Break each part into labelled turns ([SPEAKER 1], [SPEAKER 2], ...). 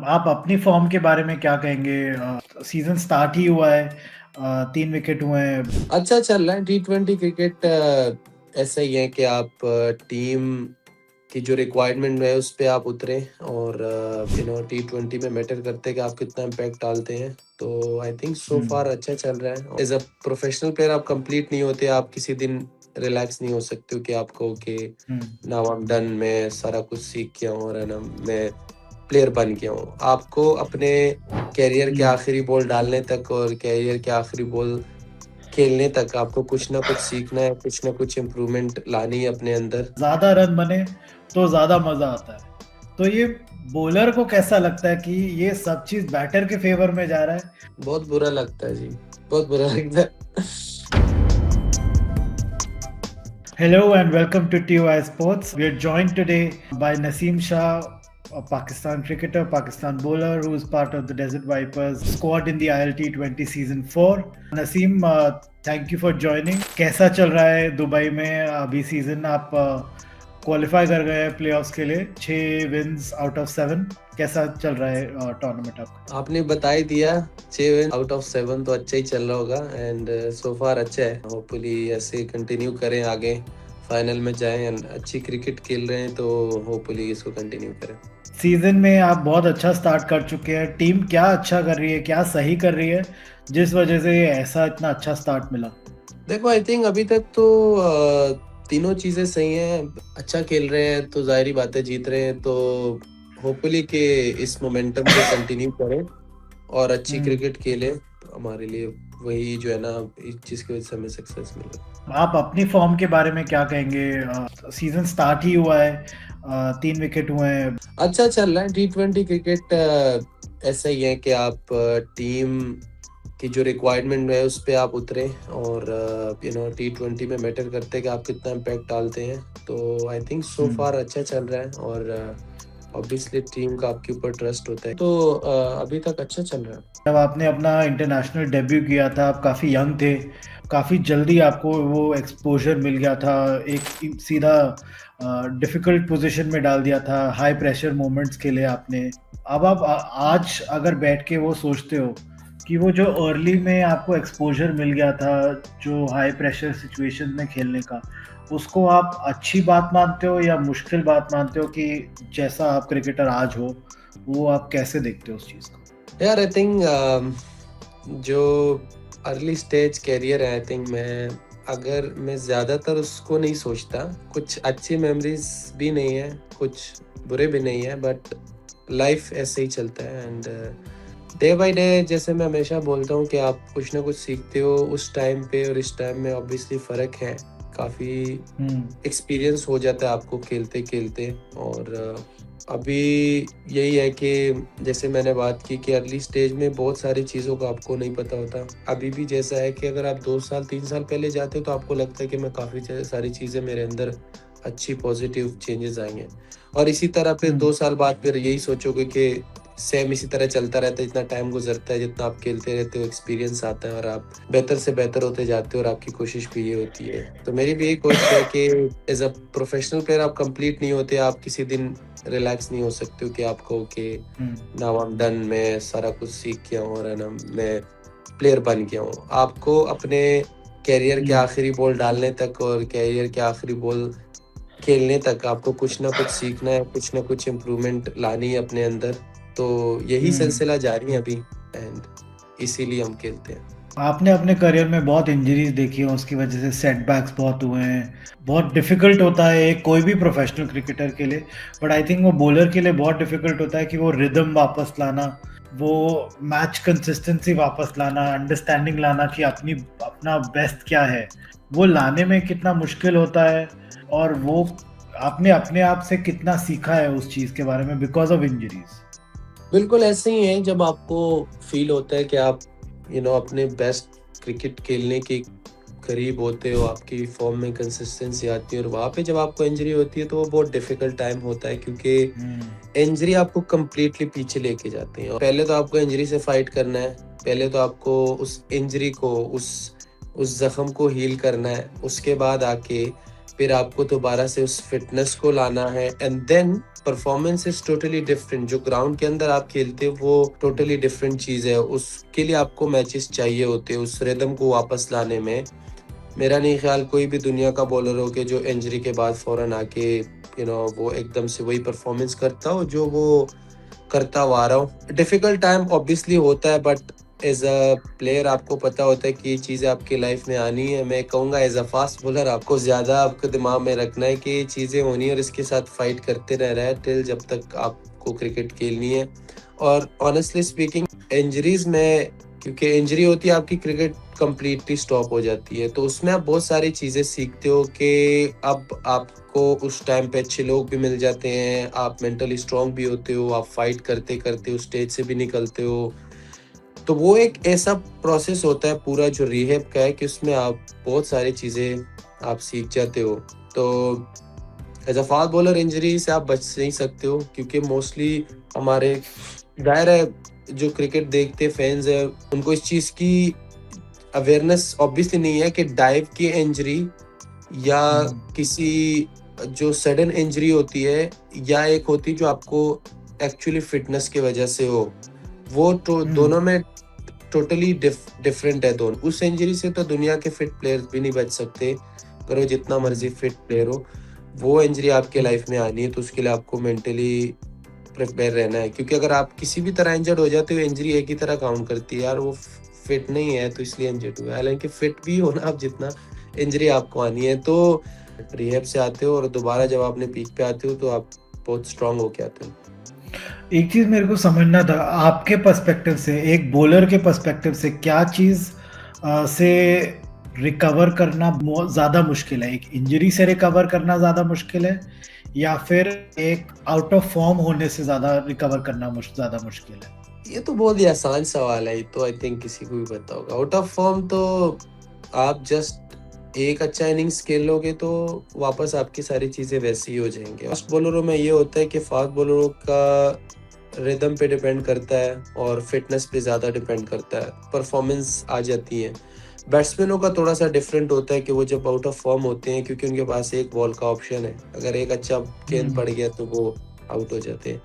[SPEAKER 1] आप अपनी फॉर्म के बारे में क्या कहेंगे? सीज़न स्टार्ट ही हुआ है, 3 विकेट हुए हैं।
[SPEAKER 2] अच्छा चल रहा है टी20 क्रिकेट। ऐसा ही है कि आप टीम की जो रिक्वायरमेंट है उस पे आप उतरे और टी20 में मैटर करते हैं कि आप कितना इम्पैक्ट डालते हैं। तो आई थिंक सो फार
[SPEAKER 1] हुँ,
[SPEAKER 2] अच्छा चल रहा है। एज अ प्रोफेशनल प्लेयर आप कंप्लीट नहीं होते, आप किसी दिन रिलैक्स नहीं हो सकते हो कि आपको कि
[SPEAKER 1] हुँ,
[SPEAKER 2] नाउ आई एम डन, मैं सारा कुछ सीख गया हूँ और है ना मैं प्लेयर बन गया हूँ। आपको अपने कैरियर के
[SPEAKER 1] हुँ।
[SPEAKER 2] आखिरी बॉल डालने तक और कैरियर के आखिरी बॉल खेलने तक आपको कुछ ना कुछ सीखना है, कुछ ना कुछ इम्प्रूवमेंट लानी है अपने अंदर।
[SPEAKER 1] ज़्यादा रन बने तो ज़्यादा मज़ा आता है। तो ये बॉलर को कैसा लगता है कि ये सब चीज़ बैटर के फ़ेवर में जा रहा है?
[SPEAKER 2] बहुत बुरा लगता है जी, बहुत बुरा लगता है।
[SPEAKER 1] Hello and welcome to TOI Sports. We are joined today by Naseem Shah, a Pakistan cricketer, Pakistan bowler, who is part of the Desert Vipers squad in the ILT20 Season 4. Naseem, thank you for joining. कैसा चल रहा है Dubai में अभी season? आप qualify कर गए हैं प्लेऑफ्स के लिए, 6 विन्स आउट ऑफ 7। कैसा चल रहा है टूर्नामेंट आपका?
[SPEAKER 2] आपने बता ही दिया, 6 विन आउट ऑफ 7 तो अच्छा ही चल रहा होगा एंड सो फार अच्छा है। होपफुली ऐसे कंटिन्यू करें आगे, फाइनल में जाएँ एंड अच्छी क्रिकेट खेल रहे हैं तो होपफुली इसको कंटिन्यू करें।
[SPEAKER 1] सीजन में आप बहुत अच्छा स्टार्ट कर चुके हैं। टीम क्या अच्छा कर रही है, क्या सही कर रही है, जिस वजह से ऐसा इतना अच्छा स्टार्ट मिला?
[SPEAKER 2] देखो आई थिंक अभी तक तो तीनों चीज़ें सही हैं। अच्छा खेल रहे हैं तो ज़ाहिर-सी बात है जीत रहे हैं तो होपफुली कि इस मोमेंटम को कंटिन्यू करें और अच्छी
[SPEAKER 1] हुँ।
[SPEAKER 2] क्रिकेट खेलें। हमारे लिए वही जो है ना जिसकी वज़ह से हमें सक्सेस मिले।
[SPEAKER 1] आप अपनी फॉर्म के बारे में क्या कहेंगे? सीजन स्टार्ट ही हुआ है, 3 विकेट हुए हैं।
[SPEAKER 2] अच्छा चल रहा है टी20 क्रिकेट। ऐसा ही है कि आप टीम की जो रिक्वायरमेंट है उस पे आप उतरे और टी20 में मैटर करते हैं कि आप कितना इम्पैक्ट डालते हैं। तो आई थिंक सो
[SPEAKER 1] हुँ।
[SPEAKER 2] फार अच्छा चल रहा है और ऑब्वियसली टीम का आपके ऊपर ट्रस्ट होता है। तो अभी तक अच्छा चल रहा है।
[SPEAKER 1] जब आपने अपना इंटरनेशनल डेब्यू किया था, आप काफ़ी यंग थे, काफ़ी जल्दी आपको वो एक्सपोज़र मिल गया था, एक सीधा डिफ़िकल्ट पोज़ीशन में डाल दिया था, हाई प्रेशर मोमेंट्स खेले आपने। अब आप आज अगर बैठ के वो सोचते हो कि वो जो अर्ली में आपको एक्सपोज़र मिल गया था, जो हाई प्रेशर सिचुएशन में खेलने का, उसको आप अच्छी बात मानते हो या मुश्किल बात मानते हो कि जैसा आप क्रिकेटर आज हो, वो आप कैसे देखते हो उस चीज़ को?
[SPEAKER 2] यार आई थिंक जो अर्ली स्टेज कैरियर है, आई थिंक मैं ज़्यादातर उसको नहीं सोचता। कुछ अच्छी मेमोरीज भी नहीं है, कुछ बुरे भी नहीं है, बट लाइफ ऐसे ही चलता है एंड डे बाय डे जैसे मैं हमेशा बोलता हूँ कि आप कुछ ना कुछ सीखते हो उस टाइम पे और इस टाइम में ऑब्वियसली फ़र्क है। काफ़ी
[SPEAKER 1] हुँ।
[SPEAKER 2] एक्सपीरियंस हो जाता है आपको खेलते-खेलते और अभी यही है कि जैसे मैंने बात की कि अर्ली स्टेज में बहुत सारी चीज़ों का आपको नहीं पता होता। अभी भी जैसा है कि अगर आप 2 साल 3 साल पहले जाते हो तो आपको लगता है कि मैं काफ़ी सारी चीज़ें मेरे अंदर अच्छी पॉज़िटिव चेंजेज़ आई हैं। और इसी तरह फिर
[SPEAKER 1] हुँ।
[SPEAKER 2] 2 साल बाद फिर यही सोचोगे कि सेम इसी तरह चलता रहता है, इतना टाइम गुज़रता है, जितना आप खेलते रहते हो एक्सपीरियंस आता है और आप बेहतर से बेहतर होते जाते हो और आपकी कोशिश भी ये होती है। तो मेरी भी यही कोशिश है कि एज़ अ प्रोफ़ेशनल प्लेयर आप कंप्लीट नहीं होते, आप किसी दिन रिलैक्स नहीं हो सकते हो कि आप कहो कि
[SPEAKER 1] हुँ,
[SPEAKER 2] नाउ आई एम डन, मैं सारा कुछ सीख गया हूँ और है ना मैं प्लेयर बन गया हूँ। आपको अपने करियर के
[SPEAKER 1] हुँ,
[SPEAKER 2] आखिरी बॉल डालने तक और करियर के आखिरी बॉल खेलने तक आपको कुछ ना कुछ सीखना है, कुछ ना कुछ इम्प्रूवमेंट लानी है अपने अंदर। तो यही
[SPEAKER 1] हुँ।
[SPEAKER 2] सिलसिला जारी है अभी एंड इसीलिए हम खेलते हैं।
[SPEAKER 1] आपने अपने करियर में बहुत इंजरीज़ देखी हैं, उसकी वजह से सेटबैक्स बहुत हुए हैं। बहुत डिफ़िकल्ट होता है एक कोई भी प्रोफ़ेशनल क्रिकेटर के लिए, बट आई थिंक वो बॉलर के लिए बहुत डिफ़िकल्ट होता है कि वो रिदम वापस लाना, वो मैच कंसिस्टेंसी वापस लाना, अंडरस्टैंडिंग लाना कि अपना बेस्ट क्या है, वो लाने में कितना मुश्किल होता है और वो आपने अपने आप से कितना सीखा है उस चीज़ के बारे में बिकॉज़ ऑफ इंजरीज़?
[SPEAKER 2] बिल्कुल ऐसे ही है जब आपको फ़ील होता है कि आप अपने बेस्ट क्रिकेट खेलने के करीब होते हो, आपकी फ़ॉर्म में कंसिस्टेंसी आती है और वहाँ पे जब आपको इंजरी होती है तो वो बहुत डिफ़िकल्ट टाइम होता है क्योंकि
[SPEAKER 1] हुँ,
[SPEAKER 2] इंजरी आपको कंप्लीटली पीछे लेके जाती है। और पहले तो आपको इंजरी से फाइट करना है, पहले तो आपको उस इंजरी को, उस ज़ख्म को हील करना है, उसके बाद आके फिर आपको दोबारा से उस फ़िटनेस को लाना है and then performance is totally different. जो ग्राउंड के अंदर आप खेलते हो वो टोटली डिफरेंट चीज़ है। उसके लिए आपको मैचेस चाहिए होते हैं उस रिदम को वापस लाने में। मेरा नहीं ख्याल कोई भी दुनिया का बॉलर हो के जो इंजरी के बाद फ़ौरन आके वो एकदम से वही परफॉर्मेंस करता हो जो वो करता हुआ आ रहा हूँ। डिफ़िकल्ट टाइम ऑब्वियसली होता है, बट एज़ अ प्लेयर आपको पता होता है कि ये चीज़ें आपकी लाइफ में आनी है। मैं कहूँगा एज़ अ फास्ट बॉलर आपको ज़्यादा आपके दिमाग में रखना है कि ये चीज़ें होनी है और इसके साथ फाइट करते रहना है टिल जब तक आपको क्रिकेट खेलनी है। और ऑनेस्टली स्पीकिंग इंजरीज़ में, क्योंकि इंजरी होती है आपकी क्रिकेट कंप्लीटली स्टॉप हो जाती है, तो उसमें आप बहुत सारी चीज़ें सीखते हो कि अब आपको उस टाइम पे अच्छे लोग भी मिल जाते हैं, आप मेंटली स्ट्रॉन्ग भी होते हो, आप फाइट करते-करते उस स्टेज से भी निकलते हो। तो वो एक ऐसा प्रोसेस होता है पूरा जो रिहैब का है कि उसमें आप बहुत सारी चीज़ें आप सीख जाते हो। तो as a fast bowler injury से आप बच नहीं सकते हो, क्योंकि मोस्टली हमारे ज़ाहिर है जो क्रिकेट देखते फैन्स हैं उनको इस चीज़ की अवेयरनेस ऑब्वियसली नहीं है कि डाइव की इंजरी या
[SPEAKER 1] हुँ,
[SPEAKER 2] किसी जो सडन इंजरी होती है या एक होती है जो आपको एक्चुअली फिटनेस की वजह से हो, वो तो
[SPEAKER 1] हुँ,
[SPEAKER 2] दोनों में टोटली डिफरेंट है दोनों। उस इंजरी से तो दुनिया के फिट प्लेयर्स भी नहीं बच सकते, अगर वो जितना
[SPEAKER 1] हुँ,
[SPEAKER 2] मर्ज़ी फिट प्लेयर हो। वो इंजरी आपके
[SPEAKER 1] हुँ।
[SPEAKER 2] लाइफ में आनी है तो उसके लिए आपको मेंटली प्रिपेयर रहना है, क्योंकि अगर आप किसी भी तरह इंजर्ड हो जाते हो इंजरी एक ही तरह काउंट करती है, यार वो फिट नहीं है तो इसलिए इंजर्ड हुआ है। हालाँकि फिट भी हो ना आप जितना, इंजरी आपको आनी है। तो रिहैब से आते हो और दोबारा जब अपने पीक पे आते हो तो आप बहुत स्ट्रॉन्ग होके आते हो।
[SPEAKER 1] एक चीज़ मेरे को समझना था आपके पर्सपेक्टिव से, एक बॉलर के पर्सपेक्टिव से क्या चीज़ से रिकवर करना ज़्यादा मुश्किल है? एक इंजरी से रिकवर करना ज़्यादा मुश्किल है या फिर एक आउट ऑफ फॉर्म होने से ज़्यादा रिकवर करना ज़्यादा मुश्किल है?
[SPEAKER 2] ये तो बहुत ही आसान सवाल है, ये तो आई थिंक किसी को भी पता होगा। आउट ऑफ फॉर्म तो आप जस्ट एक अच्छा इनिंग्स खेल लोगे तो वापस आपकी सारी चीज़ें वैसी ही हो जाएँगी। फास्ट बॉलरों में ये होता है कि फास्ट बॉलरों का रिदम पे डिपेंड करता है और फिटनेस पे ज़्यादा डिपेंड करता है, परफॉर्मेंस आ जाती है। बैट्समैनों का थोड़ा-सा डिफरेंट होता है कि वो जब आउट ऑफ फॉर्म होते हैं क्योंकि उनके पास एक बॉल का ऑप्शन है। अगर एक अच्छा गेंद पड़
[SPEAKER 1] हुँ।
[SPEAKER 2] गया तो वो आउट हो जाते हैं।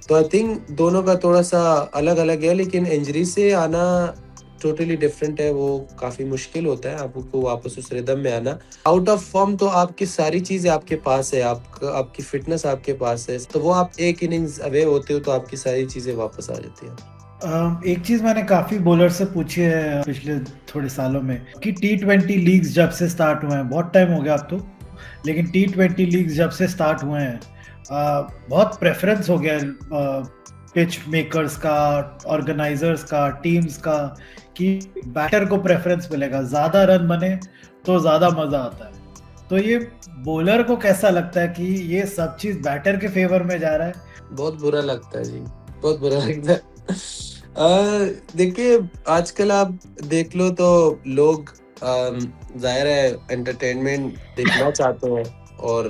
[SPEAKER 2] तो आई थिंक दोनों का थोड़ा-सा अलग-अलग है, लेकिन इंजरी से आना टोटली डिफरेंट है, वो काफ़ी मुश्किल होता है आपको वापस उस रिदम में आना। आउट ऑफ फॉर्म तो आपकी सारी चीज़ें आपके पास है, आपकी फिटनेस आपके पास है, तो वो आप एक इनिंग्स अवे होते हो तो आपकी सारी चीज़ें वापस आ जाती हैं।
[SPEAKER 1] एक चीज़ मैंने काफ़ी बॉलर से पूछी है पिछले थोड़े सालों में कि टी20 लीग्स जब से स्टार्ट हुए हैं, बहुत टाइम हो गया अब तो, लेकिन टी20 लीग्स जब से स्टार्ट हुए हैं बहुत प्रेफ़रेंस हो गया है पिच मेकर्स का, ऑर्गेनाइज़र्स का, टीम्स का कि बैटर को प्रेफ़रेंस मिलेगा, ज़्यादा रन बने तो ज़्यादा मज़ा आता है। तो ये बॉलर को कैसा लगता है कि ये सब चीज़ बैटर के फ़ेवर में जा रहा है?
[SPEAKER 2] बहुत बुरा लगता है जी, बहुत बुरा लगता है। देखिए आजकल आप देख लो तो लोग ज़ाहिर है एंटरटेनमेंट देखना चाहते हैं और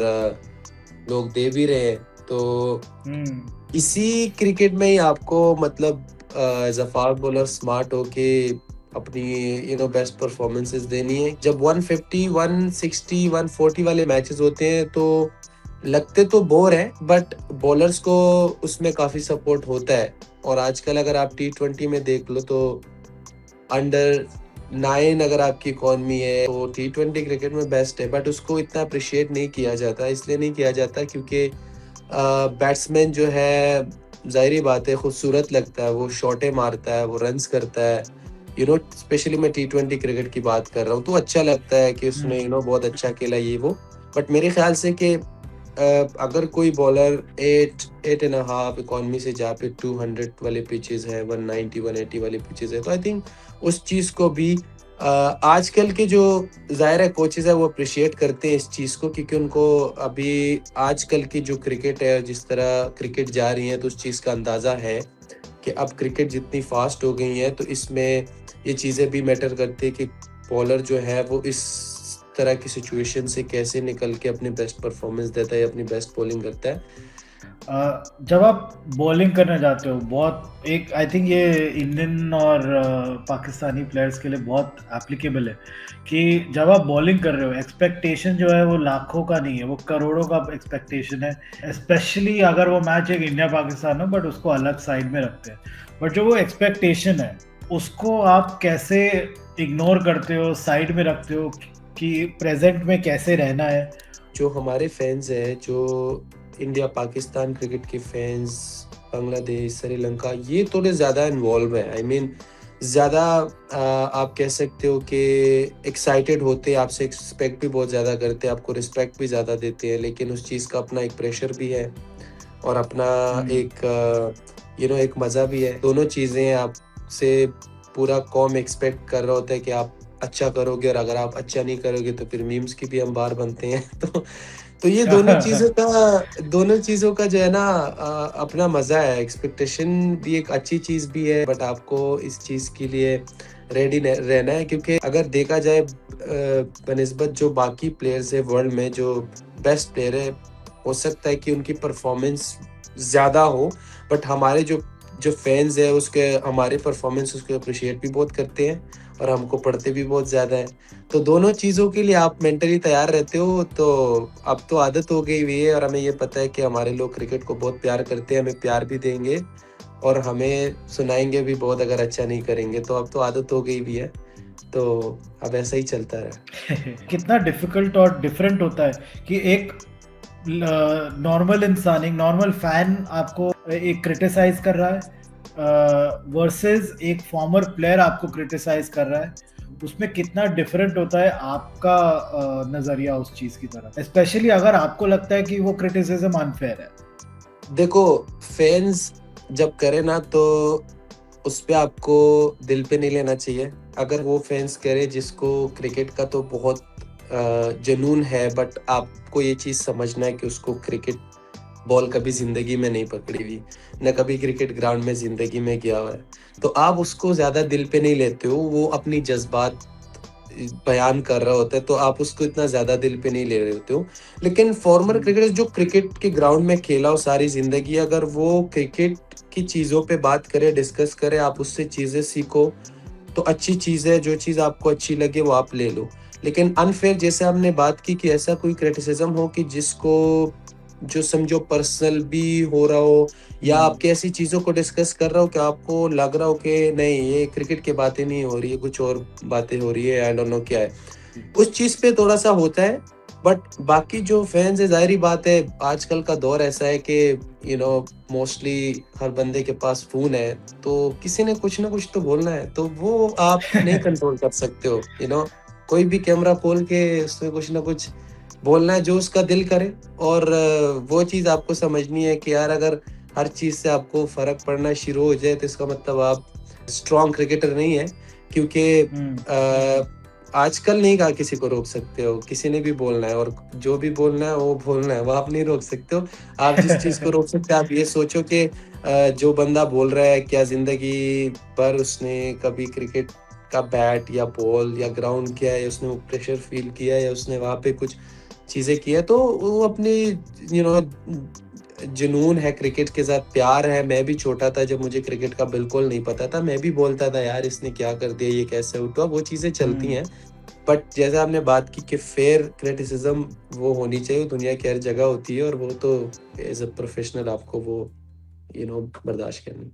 [SPEAKER 2] लोग दे भी रहे हैं। तो
[SPEAKER 1] हुँ,
[SPEAKER 2] इसी क्रिकेट में ही आपको मतलब as a fast bowler smart होके अपनी बेस्ट परफॉर्मेंसेस देनी है। जब 150, 160, 140 वाले मैचेस होते हैं तो लगते तो बोर हैं, बट बॉलर्स को उसमें काफ़ी सपोर्ट होता है। और आजकल अगर आप टी20 में देख लो तो अंडर 9 अगर आपकी इकॉनमी है तो टी20 क्रिकेट में बेस्ट है, बट उसको इतना अप्रिशिएट नहीं किया जाता। इसलिए नहीं किया जाता क्योंकि बैट्समैन जो है ज़ाहिर-सी बात है खूबसूरत लगता है, वो शॉटें मारता है, वो रन्स करता है। स्पेशली मैं टी20 क्रिकेट की बात कर रहा हूँ, तो अच्छा लगता है कि उसने
[SPEAKER 1] हुँ।
[SPEAKER 2] बहुत अच्छा खेला ये वो। बट मेरे ख़्याल से कि अगर कोई bowler 8, 8 and a half economy से जहाँ पे 200 वाले पिचेज़ हैं, 190, 180 वाले पिचेज़ हैं, तो आई थिंक उस चीज़ को भी आजकल के जो ज़ाहिर है कोचेज़ हैं वो अप्रिशिएट करते हैं इस चीज़ को, क्योंकि उनको अभी आजकल की जो क्रिकेट है, जिस तरह क्रिकेट जा रही है तो उस चीज़ का अंदाज़ा है कि अब क्रिकेट जितनी फ़ास्ट हो गई है तो इसमें ये चीज़ें भी मैटर करती है कि बॉलर जो है वो इस तरह की सिचुएशन से कैसे निकल के अपनी बेस्ट परफॉर्मेंस देता है या अपनी बेस्ट बॉलिंग करता है।
[SPEAKER 1] जब आप बॉलिंग करने जाते हो, बहुत एक आई थिंक ये इंडियन और पाकिस्तानी प्लेयर्स के लिए बहुत एप्लीकेबल है कि जब आप बॉलिंग कर रहे हो, एक्सपेक्टेशन जो है वो लाखों का नहीं है, वो करोड़ों का एक्सपेक्टेशन है। स्पेशली अगर वो मैच एक इंडिया पाकिस्तान हो, बट उसको अलग साइड में रखते हैं। बट जो वो एक्सपेक्टेशन है, उसको आप कैसे इग्नोर करते हो, साइड में रखते हो कि प्रेजेंट में कैसे रहना है?
[SPEAKER 2] जो हमारे फैंस हैं, जो इंडिया पाकिस्तान क्रिकेट के फैंस, बांग्लादेश, श्रीलंका, ये थोड़े ज़्यादा इन्वॉल्व हैं। आई मीन ज़्यादा आप कह सकते हो कि एक्साइटेड होते हैं, आपसे एक्सपेक्ट भी बहुत ज़्यादा करते हैं, आपको रिस्पेक्ट भी ज़्यादा देते हैं, लेकिन उस चीज़ का अपना एक प्रेशर भी है और अपना
[SPEAKER 1] हम्म।
[SPEAKER 2] एक एक मज़ा भी है। दोनों चीज़ें आपसे पूरा कौम एक्सपेक्ट कर रहा होता है कि आप अच्छा करोगे, और अगर आप अच्छा नहीं करोगे तो फिर मीम्स की भी अंबार बनते हैं। तो ये दोनों चीज़ों का जो है ना अपना मज़ा है। एक्सपेक्टेशन भी एक अच्छी चीज़ भी है, बट आपको इस चीज़ के लिए रेडी रहना है, क्योंकि अगर देखा जाए बनिस्बत जो बाकी प्लेयर्स है वर्ल्ड में, जो बेस्ट प्लेयर है, हो सकता है कि उनकी परफॉर्मेंस ज़्यादा हो, बट हमारे जो जो फैंस है उसके हमारे परफॉर्मेंस उसको अप्रिशिएट भी बहुत करते हैं और हमको पढ़ते भी बहुत ज़्यादा है। तो दोनों चीज़ों के लिए आप मेंटली तैयार रहते हो, तो अब तो आदत हो गई हुई है और हमें ये पता है कि हमारे लोग क्रिकेट को बहुत प्यार करते हैं, हमें प्यार भी देंगे और हमें सुनाएँगे भी बहुत अगर अच्छा नहीं करेंगे, तो अब तो आदत हो गई हुई है। तो अब ऐसा ही चलता रहा।
[SPEAKER 1] कितना डिफिकल्ट और डिफरेंट होता है कि एक नॉर्मल इंसान, एक नॉर्मल फैन आपको एक क्रिटिसाइज कर रहा है वर्सेस एक फॉर्मर प्लेयर आपको क्रिटिसाइज कर रहा है। उसमें कितना डिफरेंट होता है आपका नजरिया उस चीज की तरफ, स्पेशली अगर आपको लगता है कि वो क्रिटिसिज्म अनफेयर है।
[SPEAKER 2] देखो, फैन्स जब करे ना तो उस पे आपको दिल पे नहीं लेना चाहिए। अगर वो फैन्स करे जिसको क्रिकेट का तो बहुत जुनून है, बट आपको ये चीज़ समझना है कि उसको क्रिकेट बॉल कभी ज़िंदगी में नहीं पकड़ी हुई, ना कभी क्रिकेट ग्राउंड में ज़िंदगी में गया हुआ है। तो आप उसको ज़्यादा दिल पे नहीं लेते हो, वो अपनी जज़्बात बयान कर रहा होता है, तो आप उसको इतना ज़्यादा दिल पे नहीं ले रहे होते हो। लेकिन फॉर्मर
[SPEAKER 1] हम्म।
[SPEAKER 2] क्रिकेटर जो क्रिकेट के ग्राउंड में खेला हो सारी ज़िंदगी, अगर वो क्रिकेट की चीज़ों पे बात करे, डिस्कस करे, आप उससे चीज़ें सीखो, तो अच्छी चीज़ है। जो चीज़ आपको अच्छी लगे वो आप ले लो। लेकिन अनफेयर जैसे हमने बात की कि ऐसा कोई क्रिटिसिज़्म हो कि जिसको जो समझो पर्सनल भी हो रहा हो, या
[SPEAKER 1] हम्म।
[SPEAKER 2] आपकी ऐसी चीज़ों को डिस्कस कर रहा हो कि आपको लग रहा हो कि नहीं, ये क्रिकेट की बातें नहीं हो रही है, कुछ और बातें हो रही है, आई डोंट नो क्या है। उस चीज़ पे थोड़ा-सा होता है, बट बाकी जो फैन्स है, ज़ाहिर-सी बात है, आजकल का दौर ऐसा है कि मोस्टली हर बंदे के पास फ़ोन है, तो किसी ने कुछ ना कुछ तो बोलना है, तो वो आप नहीं कंट्रोल कर सकते हो, कोई भी कैमरा खोल के उसमें कुछ ना कुछ बोलना है जो उसका दिल करे। और वो चीज़ आपको समझनी है कि यार, अगर हर चीज़ से आपको फ़र्क पड़ना शुरू हो जाए, तो इसका मतलब आप स्ट्रॉन्ग क्रिकेटर नहीं है, क्योंकि
[SPEAKER 1] हम्म।
[SPEAKER 2] आजकल नहीं कहा किसी को रोक सकते हो, किसी ने भी बोलना है और जो भी बोलना है वो बोलना है, वो आप नहीं रोक सकते हो। आप जिस चीज़ को रोक सकते हो, आप ये सोचो कि जो बंदा बोल रहा है, क्या ज़िंदगी भर उसने कभी क्रिकेट का बैट या बॉल या ग्राउंड किया है, उसने वो प्रेशर फ़ील किया है, या उसने वहाँ पे कुछ चीज़ें की हैं, तो वो अपनी यू नो जुनून है, क्रिकेट के साथ प्यार है। मैं भी छोटा था जब मुझे क्रिकेट का बिल्कुल नहीं पता था, मैं भी बोलता था यार इसने क्या कर दिया, ये कैसे आउट हुआ, वो चीज़ें चलती हैं। बट जैसे आपने बात की कि फेयर क्रिटिसिज्म वो होनी चाहिए, दुनिया की हर जगह होती है, और वो तो एज़ अ प्रोफेशनल आपको वो बर्दाश्त करनी।